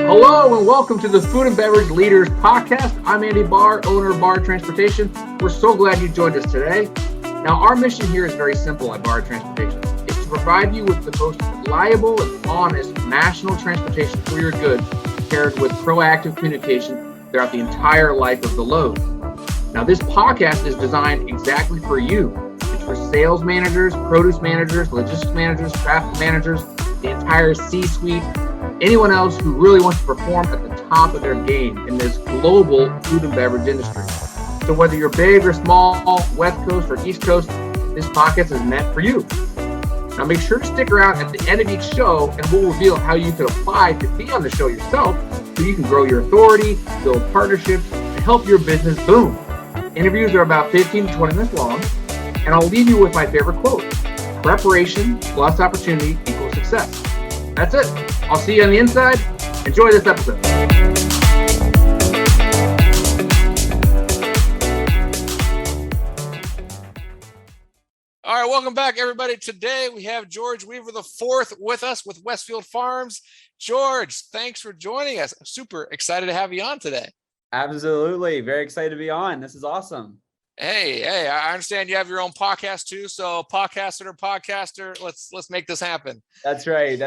Hello and welcome to the Food and Beverage Leaders Podcast. I'm Andy Barr, owner of Barr Transportation. We're so glad you joined us today. Now, our mission here is very simple at Barr Transportation. It's to provide you with the most reliable and honest national transportation for your goods, paired with proactive communication throughout the entire life of the load. Now, this podcast is designed exactly for you. It's for sales managers, produce managers, logistics managers, traffic managers, the entire C-suite, anyone else who really wants to perform at the top of their game in this global food and beverage industry. So whether you're big or small, West Coast or East Coast, this podcast is meant for you. Now make sure to stick around at the end of each show and we'll reveal how you can apply to be on the show yourself so you can grow your authority, build partnerships, and help your business boom. Interviews are about 15 to 20 minutes long, and I'll leave you with my favorite quote: preparation plus opportunity equals success. That's it. I'll see you on the inside. Enjoy this episode. All right, welcome back, everybody. Today we have George Weaver IV with us with Westfield Farms. George, thanks for joining us. I'm super excited to have you on today. Absolutely. Very excited to be on. This is awesome. Hey, I understand you have your own podcast too. So podcaster, let's make this happen. That's right.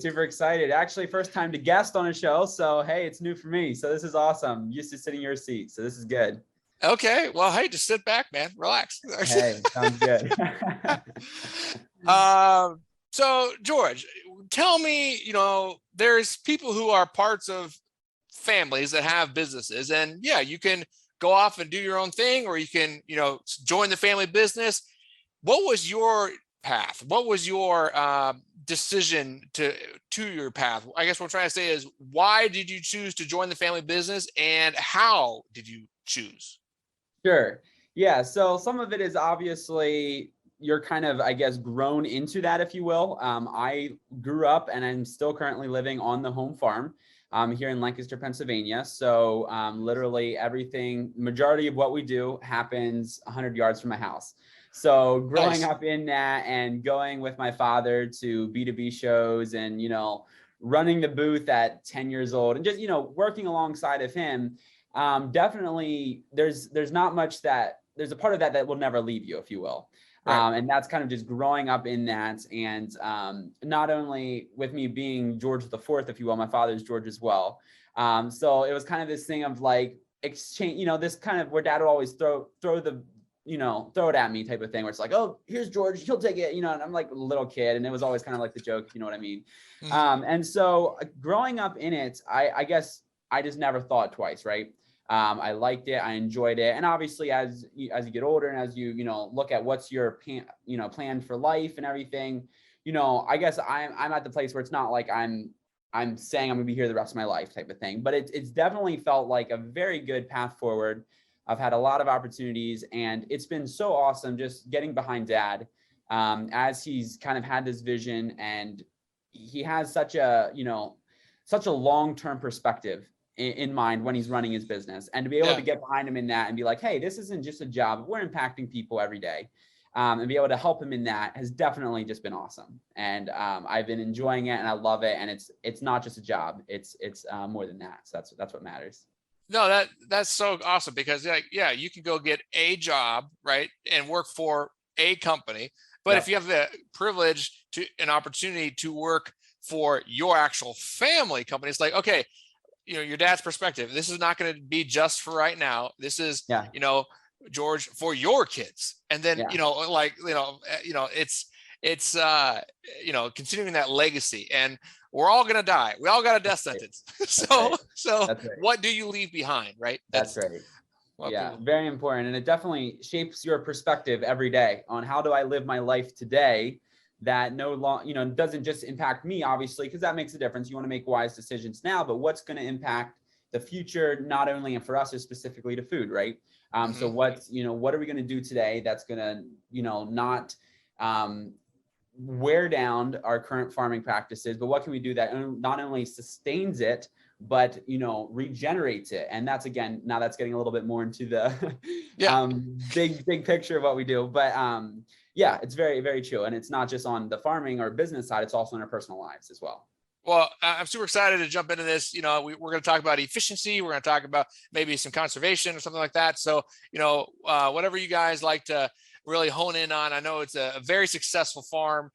Super excited. Actually, first time to guest on a show. So, hey, it's new for me. So this is awesome. Used to sit in your seat. So this is good. Okay. Well, hey, just sit back, man. Relax. Hey, sounds good. So George, tell me, there's people who are parts of families that have businesses, and yeah, you can go off and do your own thing, or you can, join the family business. What was your path? What was your decision to your path? I guess what I'm trying to say is, why did you choose to join the family business, and how did you choose? Sure. Yeah. So some of it is obviously you're kind of, I guess, grown into that, if you will. I grew up and I'm still currently living on the home farm here in Lancaster, Pennsylvania. So literally everything, majority of what we do happens 100 yards from my house. So growing up in that and going with my father to B2B shows and, running the booth at 10 years old and just, working alongside of him, definitely there's not much there's a part of that will never leave you, if you will. Right. And that's kind of just growing up in that. And not only with me being George IV, if you will, my father's George as well. So it was kind of this thing of like exchange, this kind of where dad would always throw it at me type of thing, where it's like, oh, here's George, he'll take it, and I'm like a little kid. And it was always kind of like the joke, you know what I mean? Mm-hmm. And so growing up in it, I guess I just never thought twice, right? I liked it. I enjoyed it. And obviously as you get older and as you, look at what's your plan for life and everything, I guess I'm at the place where it's not like I'm saying I'm gonna be here the rest of my life type of thing, but it's definitely felt like a very good path forward. I've had a lot of opportunities, and it's been so awesome just getting behind dad, as he's kind of had this vision, and he has such a long-term perspective in mind when he's running his business, and to be able to get behind him in that and be like, hey, this isn't just a job, we're impacting people every day, and be able to help him in that has definitely just been awesome. And I've been enjoying it and I love it. And it's not just a job, it's more than that. So that's what matters. No, that's so awesome, because you can go get a job, right, and work for a company, but if you have the privilege to an opportunity to work for your actual family company, it's like, okay, your dad's perspective, this is not going to be just for right now. This is, George, for your kids. And then, it's continuing that legacy, and we're all going to die. We all got a death sentence. So what do you leave behind? Right. That's right. Yeah. Very important. And it definitely shapes your perspective every day on how do I live my life today, that no longer, doesn't just impact me, obviously, because that makes a difference. You want to make wise decisions now, but what's going to impact the future, not only and for us is specifically to food, right? So what are we going to do today that's going to, not wear down our current farming practices, but what can we do that not only sustains it, but regenerates it. And that's, again, now that's getting a little bit more into the big picture of what we do. But yeah, it's very, very true. And it's not just on the farming or business side, it's also in our personal lives as well. Well, I'm super excited to jump into this. We're going to talk about efficiency. We're going to talk about maybe some conservation or something like that. So, whatever you guys like to really hone in on. I know it's a very successful farm,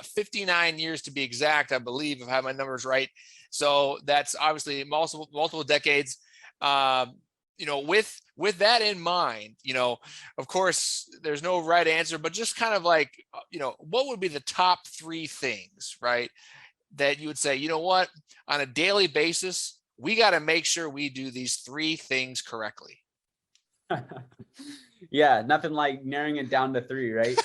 59 years to be exact, I believe, if I have my numbers right. So that's obviously multiple decades. With that in mind, of course, there's no right answer, but just kind of like, what would be the top 3 things, right, that you would say, what, on a daily basis, we got to make sure we do these 3 things correctly? Yeah, nothing like narrowing it down to 3, right?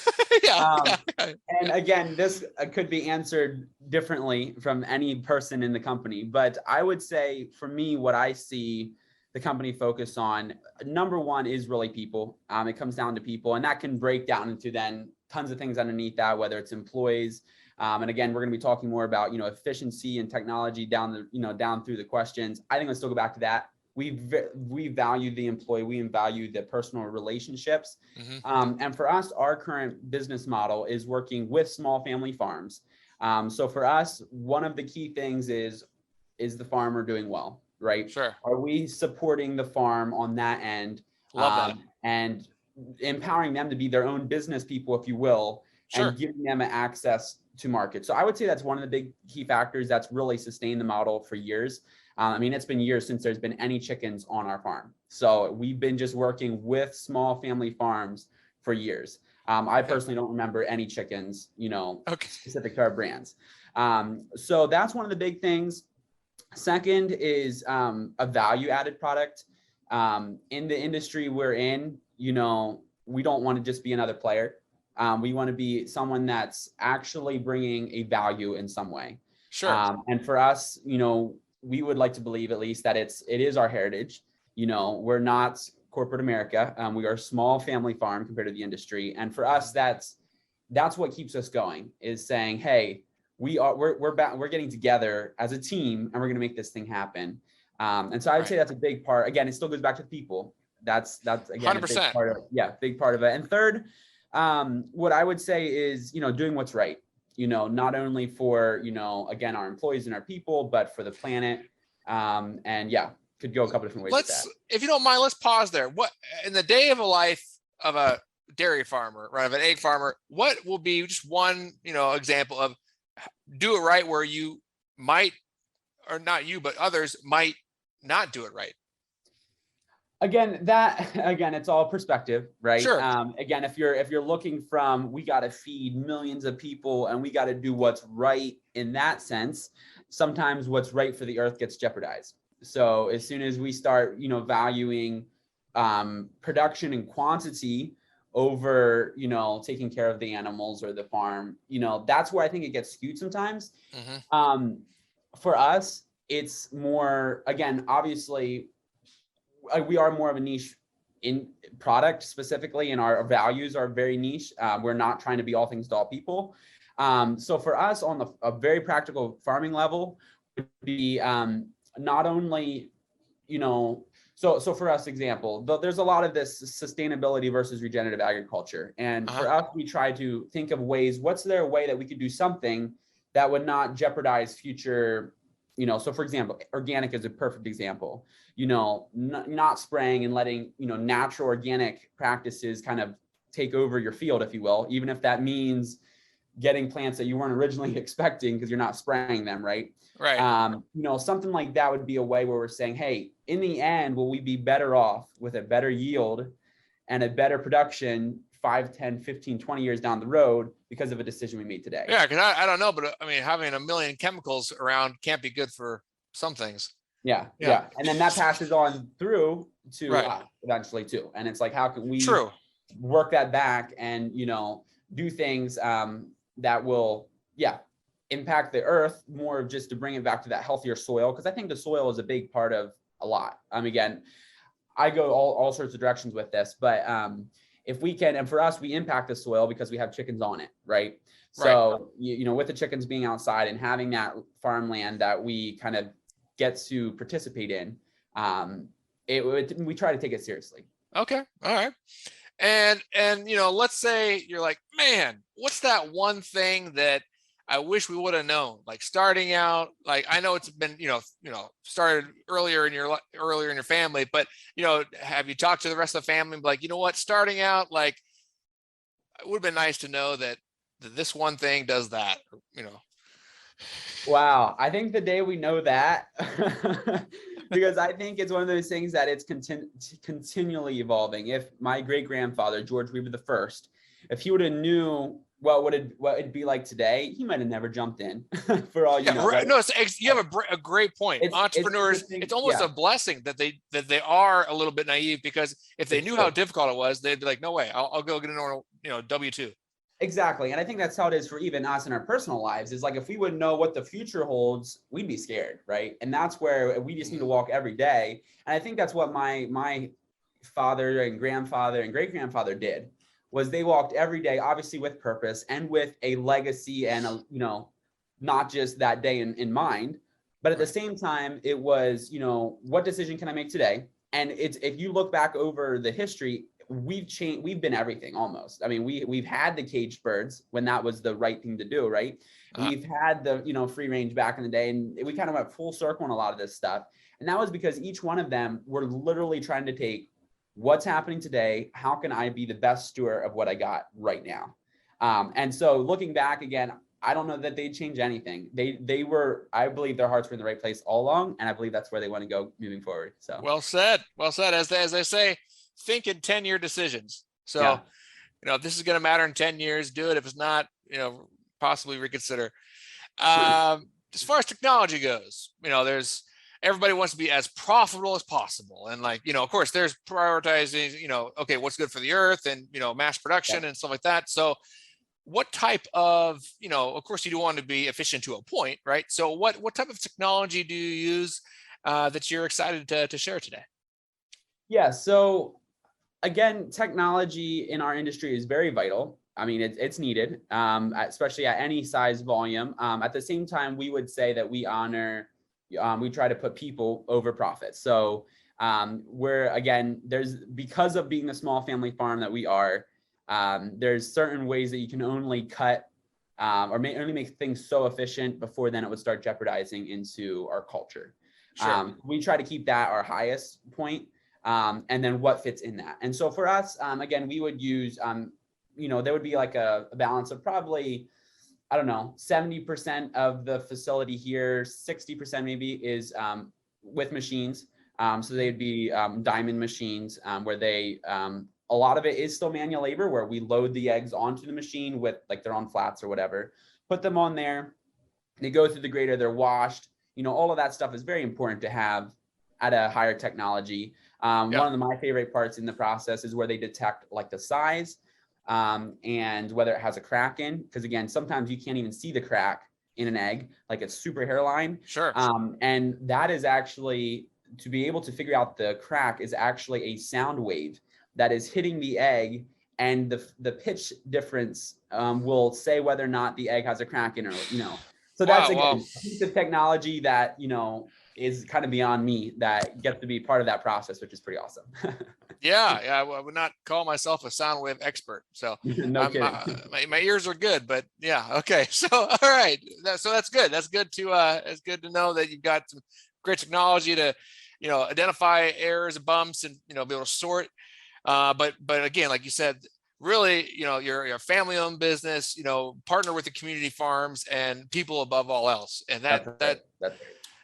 And again, this could be answered differently from any person in the company, but I would say, for me, what I see the company focus on, number 1 is really people. It comes down to people, and that can break down into then tons of things underneath that, whether it's employees. And again, we're going to be talking more about, efficiency and technology down through the questions. I think let's still go back to that. We value the employee, we value the personal relationships. And for us, our current business model is working with small family farms. So for us, one of the key things is the farmer doing well, right? Sure. Are we supporting the farm on that end? Love that. And empowering them to be their own business people, if you will, Sure. and giving them access to market. So I would say that's one of the big key factors that's really sustained the model for years. It's been years since there's been any chickens on our farm. So we've been just working with small family farms for years. I personally don't remember any chickens, specific to our brands. So that's one of the big things. Second is a value added product. In the industry we're in, we don't want to just be another player. We want to be someone that's actually bringing a value in some way. Sure. And for us, we would like to believe, at least, that it is our heritage. We're not corporate America. We are a small family farm compared to the industry. And for us, that's what keeps us going, is saying, hey, we're getting together as a team and we're going to make this thing happen. And so I would say that's a big part. Again, it still goes back to the people. That's again, 100%. a big part of it. And third, what I would say is, doing what's right. Not only for, again, our employees and our people, but for the planet. And yeah, could go a couple different ways with that. If you don't mind, let's pause there. What, in the day of a life of a dairy farmer, right, of an egg farmer, what will be just one, example of do it right where you might, or not you, but others might not do it right? Again, it's all perspective, right? Sure. Again, if you're looking from, we got to feed millions of people and we got to do what's right in that sense, sometimes what's right for the earth gets jeopardized. So as soon as we start, valuing production and quantity over, taking care of the animals or the farm, that's where I think it gets skewed sometimes. For us, it's more, again, obviously, we are more of a niche in product specifically, and our values are very niche. We're not trying to be all things to all people. So for us, on a very practical farming level, would be not only, so for us, example, there's a lot of this sustainability versus regenerative agriculture. And for us, we try to think of ways, what's there a way that we could do something that would not jeopardize future, so for example, organic is a perfect example, not spraying and letting, natural organic practices kind of take over your field, if you will, even if that means getting plants that you weren't originally expecting because you're not spraying them, right? Right. Something like that would be a way where we're saying, hey, in the end, will we be better off with a better yield and a better production 5, 10, 15, 20 years down the road because of a decision we made today? Yeah, because I don't know, but having a million chemicals around can't be good for some things. Yeah. And then that passes on through to eventually too. And it's like, how can we work that back and, do things that will, impact the earth more, of just to bring it back to that healthier soil. Because I think the soil is a big part of a lot. Again, I go all sorts of directions with this, but if we can, and for us, we impact the soil because we have chickens on it, right? So, with the chickens being outside and having that farmland that we kind of gets to participate in, we try to take it seriously. Okay. All right. And let's say you're like, man, what's that one thing that I wish we would have known? Like starting out, like I know it's been, started earlier in your family, but have you talked to the rest of the family? Like, you know what, starting out, like it would have been nice to know that this one thing does that, Wow. I think the day we know that, because I think it's one of those things that it's continually evolving. If my great grandfather, George Weaver the First, if he would have knew what it'd be like today, he might have never jumped in for all you know. Right? No, you have a great point. Entrepreneurs, it's almost a blessing that they are a little bit naive, because if they knew how difficult it was, they'd be like, no way, I'll go get a normal, W-2. Exactly. And I think that's how it is for even us in our personal lives, is like, if we would know what the future holds, we'd be scared. Right. And that's where we just need to walk every day. And I think that's what my father and grandfather and great grandfather did, was they walked every day, obviously with purpose and with a legacy and, not just that day in mind, but at the same time, it was, what decision can I make today? And if you look back over the history, we've changed, we've been everything almost. I mean, we've had the caged birds when that was the right thing to do, right? We've had the, free range back in the day, and we kind of went full circle on a lot of this stuff. And that was because each one of them were literally trying to take what's happening today, how can I be the best steward of what I got right now? And so looking back again, I don't know that they'd change anything. They were, I believe their hearts were in the right place all along, and I believe that's where they want to go moving forward. So well said. As they say, think in 10-year decisions. So, if this is going to matter in 10 years, do it. If it's not, possibly reconsider. As far as technology goes, everybody wants to be as profitable as possible. And of course there's prioritizing, okay, what's good for the earth and, mass production and stuff like that. So what type of, of course you do want to be efficient to a point, right? So what type of technology do you use that you're excited to share today? Yeah. So again, technology in our industry is very vital. I mean, it's needed, especially at any size volume. At the same time, we would say that we try to put people over profit. So because of being a small family farm that we are, there's certain ways that you can only cut or only make things so efficient before then it would start jeopardizing into our culture. Sure. We try to keep that our highest point, and then what fits in that. And so for us, again, we would use, there would be like a balance of probably, I don't know, 70% of the facility here, 60% maybe is with machines. So they'd be diamond machines where a lot of it is still manual labor, where we load the eggs onto the machine with like they're on flats or whatever, put them on there, they go through the grater, they're washed. All of that stuff is very important to have at a higher technology. One of my favorite parts in the process is where they detect like the size and whether it has a crack in, because again, sometimes you can't even see the crack in an egg, like it's super hairline. Sure. And that is actually, to be able to figure out the crack is actually a sound wave that is hitting the egg, and the pitch difference will say whether or not the egg has a crack in, or so that's again a piece of technology that is kind of beyond me, that gets to be part of that process, which is pretty awesome. I would not call myself a sound wave expert, so no kidding. My ears are good, but okay. So all right, so that's good. That's good to know that you've got some great technology to identify errors and bumps and be able to sort. But again, like you said, really, you're a family-owned business. Partner with the community farms and people above all else, and that's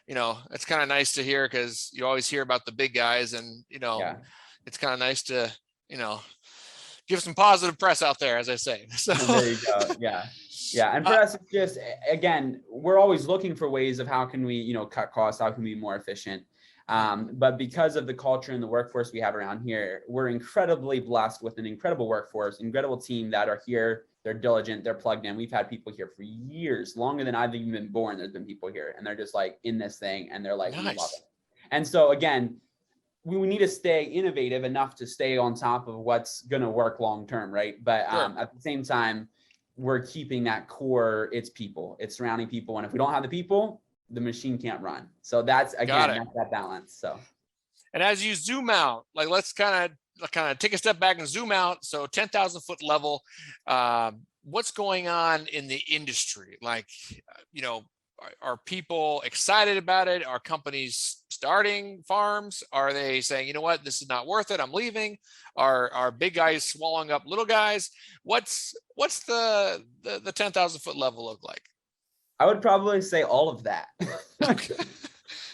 it's kind of nice to hear, because you always hear about the big guys, and it's kind of nice to give some positive press out there, as I say. So there you go. Yeah. And for us, it's just, again, we're always looking for ways of how can we cut costs, how can we be more efficient. But because of the culture and the workforce we have around here, we're incredibly blessed with an incredible workforce, incredible team that are here. They're diligent, they're plugged in. We've had people here for years, longer than I've even been born. There's been people here, and they're just like in this thing, and they're like, nice. We love it. And so again, we need to stay innovative enough to stay on top of what's going to work long term, right? But at the same time, we're keeping that core. It's people, it's surrounding people, and if we don't have the people, the machine can't run. So that's, again, that's that balance. So. And as you zoom out, like let's kind of take a step back and zoom out. So 10,000 foot level, what's going on in the industry? Like, are people excited about it? Are companies starting farms? Are they saying, you know what, this is not worth it, I'm leaving? Are big guys swallowing up little guys? What's the 10,000 foot level look like? I would probably say all of that. Okay.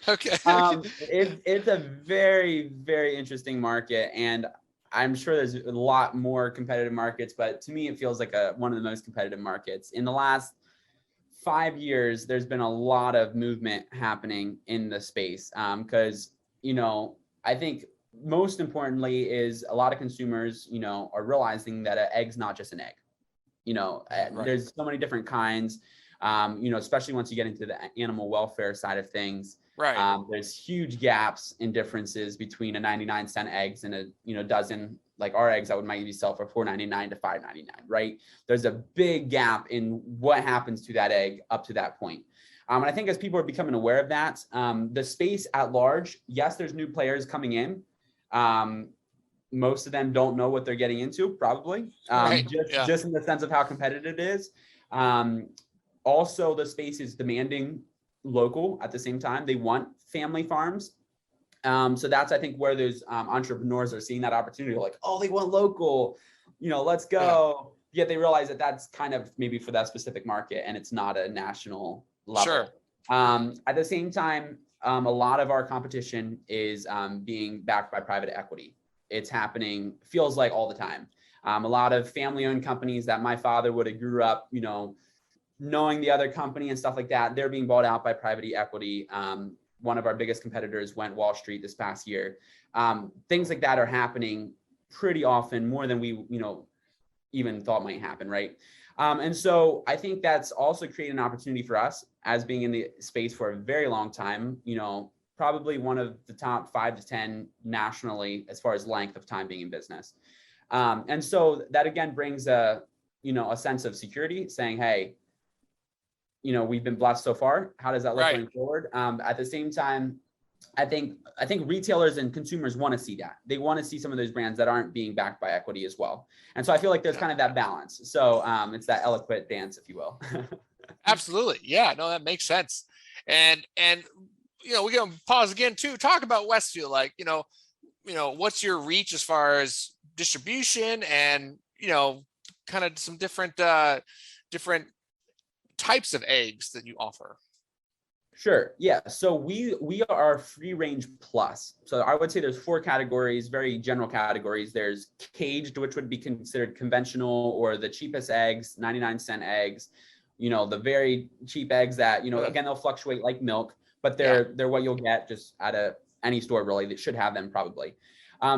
Okay. It's a very, very interesting market, and I'm sure there's a lot more competitive markets, but to me, it feels like one of the most competitive markets. In the last 5 years, there's been a lot of movement happening in the space, because, I think most importantly is a lot of consumers, are realizing that an egg's not just an egg. Right. There's so many different kinds, especially once you get into the animal welfare side of things. Right. There's huge gaps in differences between a 99-cent eggs and a dozen, like our eggs that would maybe sell for $4.99 to $5.99, right? There's a big gap in what happens to that egg up to that point. And I think as people are becoming aware of that, the space at large, yes, there's new players coming in. Most of them don't know what they're getting into, probably, Right. just in the sense of how competitive it is. Also, the space is demanding local at the same time. They want family farms. So that's, I think, where those entrepreneurs are seeing that opportunity, like, oh, they want local, let's go. Yeah. Yet they realize that that's kind of maybe for that specific market and it's not a national level. Sure. At the same time, a lot of our competition is being backed by private equity. It's happening, feels like all the time. A lot of family-owned companies that my father would have grew up, knowing the other company and stuff like that, they're being bought out by private equity. One of our biggest competitors went Wall Street this past year. Things like that are happening pretty often, more than we, even thought might happen, right? And so I think that's also created an opportunity for us, as being in the space for a very long time, probably one of the top 5 to 10 nationally as far as length of time being in business. And so that again brings a sense of security, saying, hey, we've been blessed so far. How does that look going forward? At the same time, I think retailers and consumers want to see that. They want to see some of those brands that aren't being backed by equity as well. And so I feel like there's kind of that balance. So it's that eloquent dance, if you will. Absolutely. Yeah, no, that makes sense. And we're going to pause again too. Talk about Westfield. Like, what's your reach as far as distribution and, kind of some different types of eggs that you offer? Sure. Yeah. So we are free range plus. So I would say there's 4 categories, very general categories. There's caged, which would be considered conventional or the cheapest eggs, 99-cent eggs, the very cheap eggs that, again, they'll fluctuate like milk, but they're what you'll get just at any store really that should have them probably.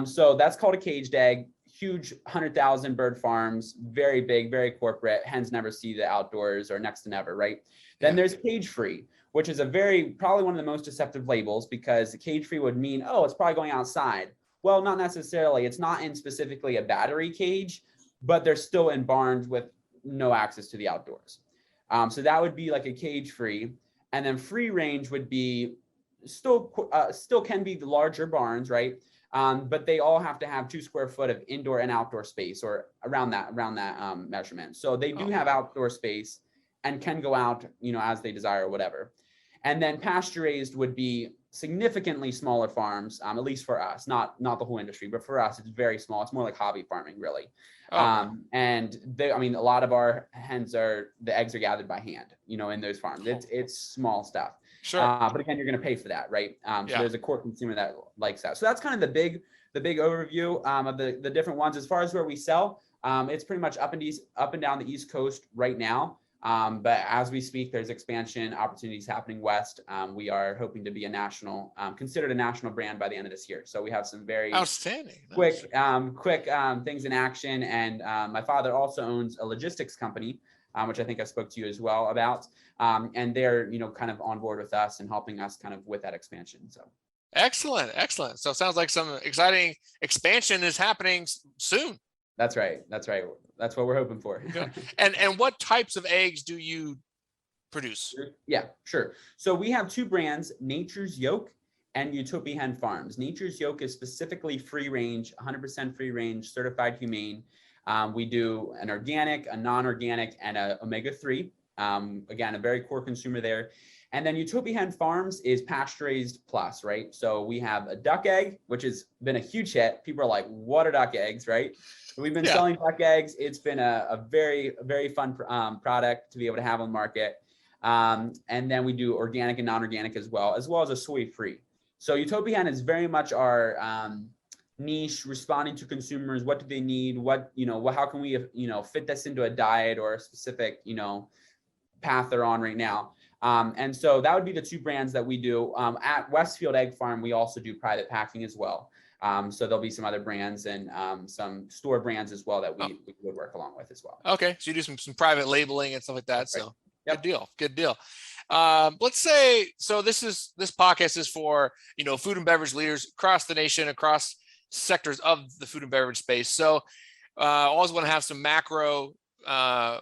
So that's called a caged egg. Huge 100,000 bird farms, very big, very corporate. Hens never see the outdoors or next to never, right? Then there's cage free, which is probably one of the most deceptive labels, because cage free would mean, oh, it's probably going outside. Well, not necessarily. It's not in specifically a battery cage, but they're still in barns with no access to the outdoors. So that would be like a cage free. And then free range would be still can be the larger barns, right? But they all have to have 2 square foot of indoor and outdoor space, or around that measurement. So they do have outdoor space and can go out, as they desire or whatever. And then pasture raised would be significantly smaller farms, at least for us, not the whole industry, but for us, it's very small. It's more like hobby farming, really. And a lot of our the eggs are gathered by hand, in those farms. It's small stuff. Sure. But again, you're going to pay for that, right? So there's a core consumer that likes that. So that's kind of the big overview of the different ones. As far as where we sell, it's pretty much up and down the East Coast right now. But as we speak, there's expansion opportunities happening west. We are hoping to be considered a national brand by the end of this year. So we have some very outstanding, quick things in action. And my father also owns a logistics company, which I think I spoke to you as well about. And they're, kind of on board with us and helping us kind of with that expansion. So. Excellent. So it sounds like some exciting expansion is happening soon. That's right. That's what we're hoping for. And what types of eggs do you produce? Yeah, sure. So we have two brands, Nature's Yoke and Utopia Hen Farms. Nature's Yoke is specifically free range, 100% free range, certified humane. We do an organic, a non-organic, and a omega-3. Again, a very core consumer there. And then Utopia Hen Farms is pasture-raised plus, right? So we have a duck egg, which has been a huge hit. People are like, what are duck eggs, right? So we've been selling duck eggs. It's been a very fun product to be able to have on the market. And then we do organic and non-organic as well as a soy-free. So Utopia Hen is very much our niche, responding to consumers. What do they need? How can we, fit this into a diet or a specific, path they're on right now? And so that would be the two brands that we do. At Westfield Egg Farm, we also do private packing as well. So there'll be some other brands and some store brands as well that we would work along with as well. Okay, so you do some private labeling and stuff like that. Right. So good deal. Let's say, so this podcast is for, food and beverage leaders across the nation, across sectors of the food and beverage space. So always want to have some macro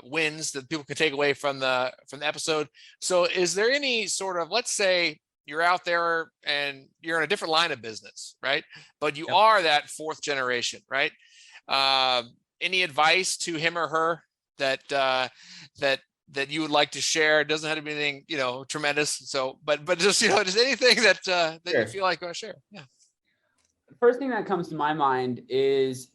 wins that people can take away from the episode. So is there any sort of, let's say you're out there and you're in a different line of business, right? But you are that fourth generation, right? Any advice to him or her that you would like to share? It doesn't have to be anything, tremendous. So, but just, just anything that you feel like you want to share. Yeah. The first thing that comes to my mind is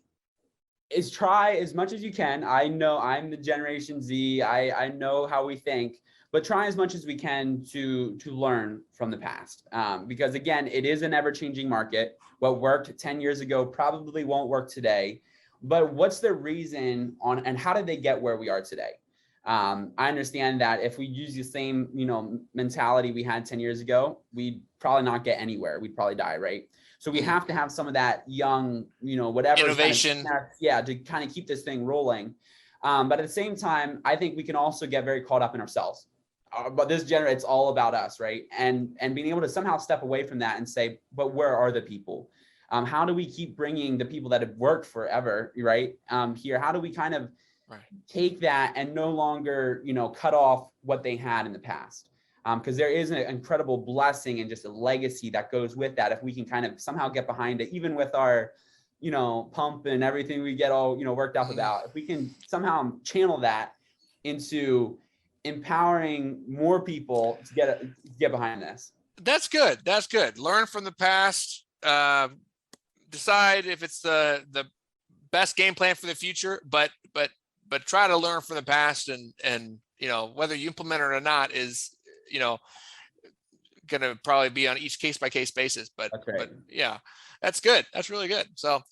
try as much as you can. I know I'm the Generation Z. I know how we think, but try as much as we can to learn from the past. Because again, it is an ever-changing market. What worked 10 years ago probably won't work today. But what's the reason and how did they get where we are today? I understand that if we use the same, mentality we had 10 years ago, we'd probably not get anywhere. We'd probably die, right? So we have to have some of that young, whatever innovation, to kind of keep this thing rolling. But at the same time, I think we can also get very caught up in ourselves. But it's all about us, right? And being able to somehow step away from that and say, but where are the people? How do we keep bringing the people that have worked forever, right? Here, how do we kind of take that and no longer, cut off what they had in the past? Because there is an incredible blessing and just a legacy that goes with that. If we can kind of somehow get behind it, even with our, pump and everything we get all, worked up about, if we can somehow channel that into empowering more people to get behind this. That's good. Learn from the past. Decide if it's the best game plan for the future, but try to learn from the past and whether you implement it or not is going to probably be on each case by case basis, but yeah, that's good. That's really good. So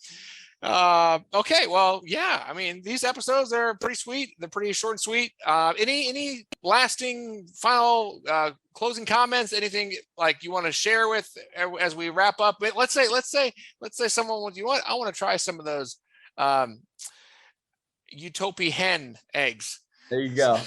okay, well, yeah, I mean, these episodes are pretty sweet. They're pretty short and sweet. Any lasting final closing comments, anything like you want to share with as we wrap up? Let's say someone wants, I want to try some of those Utopia Hen eggs. There you go.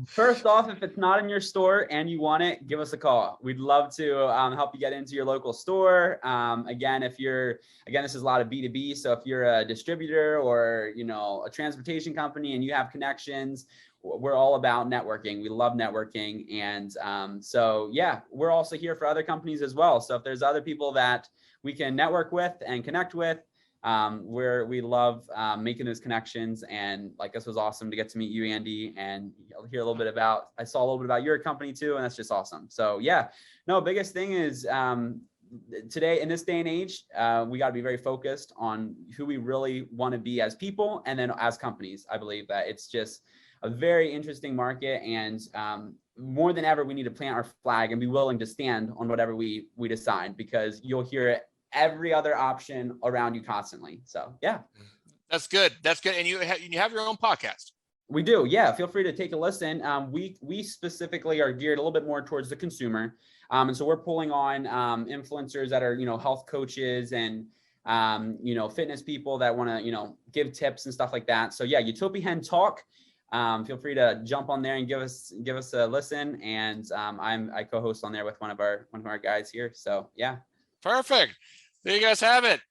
First off, if it's not in your store and you want it, give us a call. We'd love to help you get into your local store. Again, this is a lot of B2B. So if you're a distributor or, a transportation company and you have connections, we're all about networking. We love networking. And so, yeah, we're also here for other companies as well. So if there's other people that we can network with and connect with, we love making those connections. And like, this was awesome to get to meet you, Andy, and hear a little bit I saw a little bit about your company too. And that's just awesome. So yeah, no, biggest thing is today, in this day and age, we got to be very focused on who we really want to be as people. And then as companies, I believe that it's just a very interesting market. And more than ever, we need to plant our flag and be willing to stand on whatever we decide, because you'll hear it every other option around you constantly. So yeah, that's good. And you have your own podcast. We do. Yeah. Feel free to take a listen. We specifically are geared a little bit more towards the consumer. And so we're pulling on influencers that are, health coaches and, fitness people that want to, give tips and stuff like that. So yeah, Utopia Hen Talk. Feel free to jump on there and give us a listen. And I co-host on there with one of our guys here. So yeah. Perfect. There you guys have it.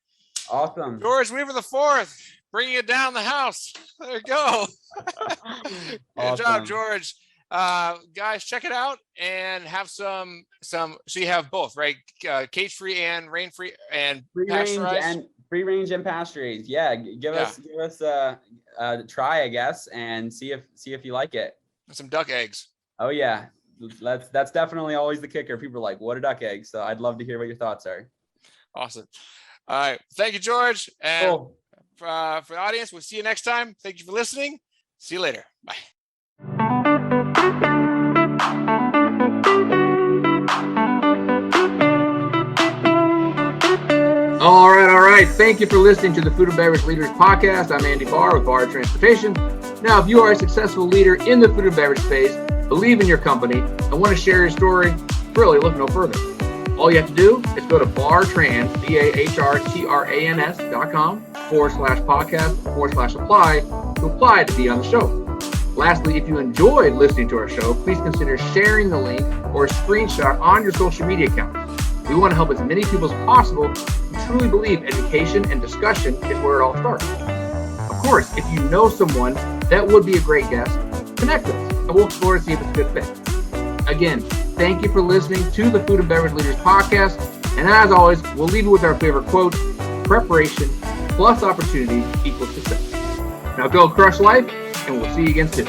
Awesome. George Weaver IV, bringing it down the house. There you go. Good Awesome. job, George. Guys, check it out and have some. So you have both, right? Cage free and rain free and pasteurized. Free range and pasture raised. Yeah, give us a try, I guess, and see if you like it. And some duck eggs. Oh yeah, that's definitely always the kicker. People are like, "What a duck egg?" So I'd love to hear what your thoughts are. Awesome. All right, thank you, George, and Cool. for the audience, we'll see you next time. Thank you for listening. See you later. Bye. All right. Thank you for listening to the Food and Beverage Leaders Podcast. I'm Andy Barr with Barr Transportation. Now, if you are a successful leader in the food and beverage space, believe in your company, and want to share your story, really look no further. All you have to do is go to bartrans.com/podcast/apply to apply to be on the show. Lastly, if you enjoyed listening to our show, please consider sharing the link or a screenshot on your social media accounts. We want to help as many people as possible who truly believe education and discussion is where it all starts. Of course, if you know someone that would be a great guest, connect us and we'll explore to see if it's a good fit. Again, thank you for listening to the Food and Beverage Leaders Podcast. And as always, we'll leave you with our favorite quote: preparation plus opportunity equals success. Now go crush life, and we'll see you again soon.